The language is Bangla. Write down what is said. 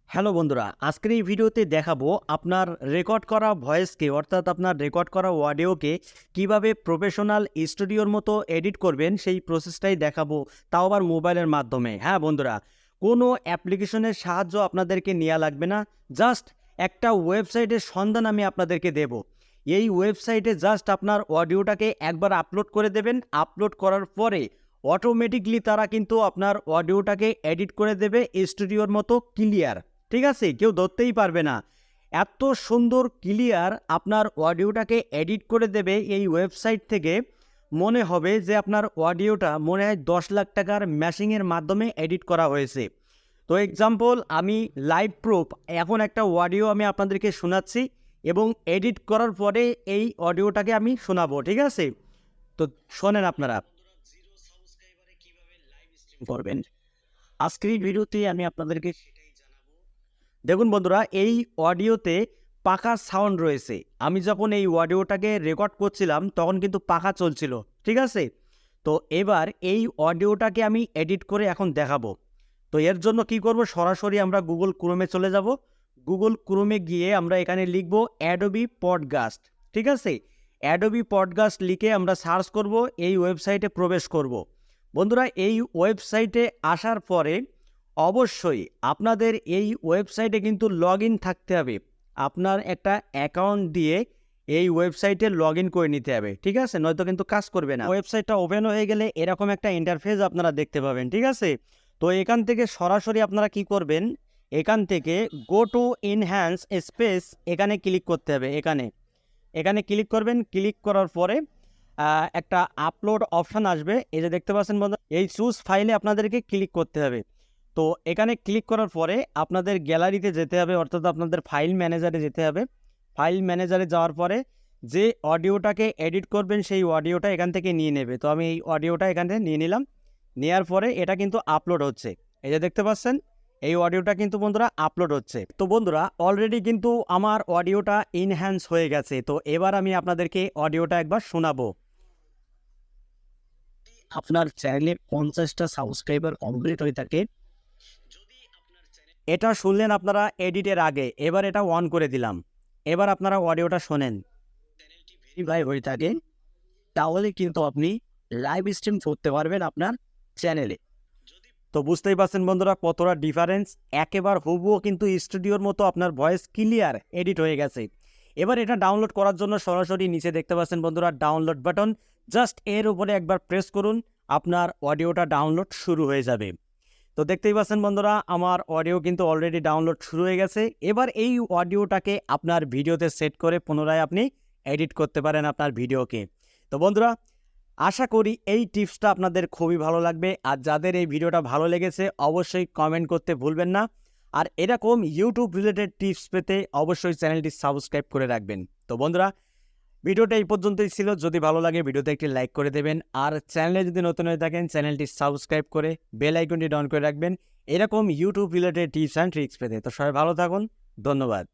হ্যালো বন্ধুরা, আজকের এই ভিডিওতে দেখাবো আপনার রেকর্ড করা ভয়েসকে অর্থাৎ আপনার রেকর্ড করা অডিওকে কিভাবে প্রফেশনাল স্টুডিওর মতো এডিট করবেন সেই প্রসেসটাই দেখাবো, তাও আবার মোবাইলের মাধ্যমে। হ্যাঁ বন্ধুরা, কোনো অ্যাপ্লিকেশনের সাহায্য আপনাদেরকে নেওয়া লাগবে না, জাস্ট একটা ওয়েবসাইটের সন্ধান আমি আপনাদেরকে দেব। এই ওয়েবসাইটে জাস্ট আপনার অডিওটাকে একবার আপলোড করে দেবেন। আপলোড করার পরে অটোমেটিকলি তারা কিন্তু আপনার অডিওটাকে এডিট করে দেবে স্টুডিওর মতো ক্লিয়ার। ঠিক আছে, কেউ ধরতেই পারবে না, এত সুন্দর ক্লিয়ার আপনার অডিওটাকে এডিট করে দেবে এই ওয়েবসাইট থেকে। মনে হবে যে আপনার অডিওটা মনে হয় 10 লাখ টাকার ম্যাশিংয়ের মাধ্যমে এডিট করা হয়েছে। তো এক্সাম্পল, আমি লাইভ প্রুফ এখন একটা অডিও আমি আপনাদেরকে শোনাচ্ছি এবং এডিট করার পরে এই অডিওটাকে আমি শোনাবো। ঠিক আছে, তো শোনেন আপনারা করবেন। আজকের এই ভিডিওতে আমি আপনাদেরকে সেটাই জানাবো। দেখুন বন্ধুরা, এই অডিওতে পাখা সাউন্ড রয়েছে। আমি যখন এই অডিওটাকে রেকর্ড করছিলাম তখন কিন্তু পাখা চলছিল। ঠিক আছে, তো এবার এই অডিওটাকে আমি এডিট করে এখন দেখাবো। তো এর জন্য কি করব, সরাসরি আমরা গুগল ক্রোমে চলে যাব। গুগল ক্রোমে গিয়ে আমরা এখানে লিখব অ্যাডোবি পডকাস্ট। ঠিক আছে, অ্যাডোবি পডকাস্ট লিখে আমরা সার্চ করব, এই ওয়েবসাইটে প্রবেশ করব। বন্ধুরা, এই ওয়েবসাইটে আসার পরে অবশ্যই আপনাদের এই ওয়েবসাইটে কিন্তু লগ ইন থাকতে হবে। আপনার একটা অ্যাকাউন্ট দিয়ে এই ওয়েবসাইটে লগ ইন করে নিতে হবে। ঠিক আছে, নয়তো কিন্তু কাজ করবে না। ওয়েবসাইটটা ওপেন হয়ে গেলে এরকম একটা ইন্টারফেস আপনারা দেখতে পাবেন। ঠিক আছে, তো এখান থেকে সরাসরি আপনারা কি করবেন, এখান থেকে গো টু ইনহ্যান্স স্পেস এখানে ক্লিক করতে হবে। এখানে ক্লিক করবেন। ক্লিক করার পরে একটা আপলোড অপশান আসবে, এই যে দেখতে পাচ্ছেন বন্ধু, এই চুজ ফাইলে আপনাদেরকে ক্লিক করতে হবে। তো এখানে ক্লিক করার পরে আপনাদের গ্যালারিতে যেতে হবে, অর্থাৎ আপনাদের ফাইল ম্যানেজারে যেতে হবে। ফাইল ম্যানেজারে যাওয়ার পরে যে অডিওটাকে এডিট করবেন সেই অডিওটা এখান থেকে নিয়ে নেবে। তো আমি এই অডিওটা এখান থেকে নিয়ে নিলাম। নেওয়ার পরে এটা কিন্তু আপলোড হচ্ছে, এই যে দেখতে পাচ্ছেন এই অডিওটা কিন্তু বন্ধুরা আপলোড হচ্ছে। তো বন্ধুরা, অলরেডি কিন্তু আমার অডিওটা ইনহ্যান্স হয়ে গেছে। তো এবার আমি আপনাদেরকে অডিওটা একবার শোনাবো। আপনার চ্যানেলে 50টা সাবস্ক্রাইবার কমপ্লিট হয়ে থাকে, এটা শুনলেন আপনারা এডিটের আগে। এবার এটা অন করে দিলাম। এবার আপনারা অডিওটা শোনেন। চ্যানেলটি ভেরিফাই হয়ে থাকে, তাহলে কিন্তু আপনি লাইভ স্ট্রিম করতে পারবেন আপনার চ্যানেলে। তো বুঝতেই পারছেন বন্ধুরা কতটা ডিফারেন্স, একেবারে হুবহু কিন্তু স্টুডিওর মতো আপনার ভয়েস ক্লিয়ার এডিট হয়ে গেছে। এবার এটা ডাউনলোড করার জন্য সরাসরি নিচে দেখতে পাচ্ছেন বন্ধুরা ডাউনলোড বাটন, জাস্ট এর উপরে একবার প্রেস করুন, আপনার অডিওটা ডাউনলোড শুরু হয়ে যাবে। তো দেখতেই পাচ্ছেন বন্ধুরা আমার অডিও কিন্তু অলরেডি ডাউনলোড শুরু হয়ে গেছে। এবার এই অডিওটাকে আপনার ভিডিওতে সেট করে পুনরায় আপনি এডিট করতে পারেন আপনার ভিডিওকে। তো বন্ধুরা, আশা করি এই টিপসটা আপনাদের খুবই ভালো লাগবে। আর যাদের এই ভিডিওটা ভালো লেগেছে অবশ্যই কমেন্ট করতে ভুলবেন না। আর এরকম ইউটিউব রিলেটেড টিপস পেতে অবশ্যই চ্যানেলটি সাবস্ক্রাইব করে রাখবেন। তো বন্ধুরা, ভিডিওটা এই পর্যন্তই ছিল। যদি ভালো লাগে ভিডিওতে একটি লাইক করে দেবেন, আর চ্যানেলে যদি নতুন হয়ে থাকেন চ্যানেলটি সাবস্ক্রাইব করে বেল আইকনটি ডাউন করে রাখবেন এরকম YouTube related tips and tricks পেতে। তো সবাই ভালো থাকুন, ধন্যবাদ।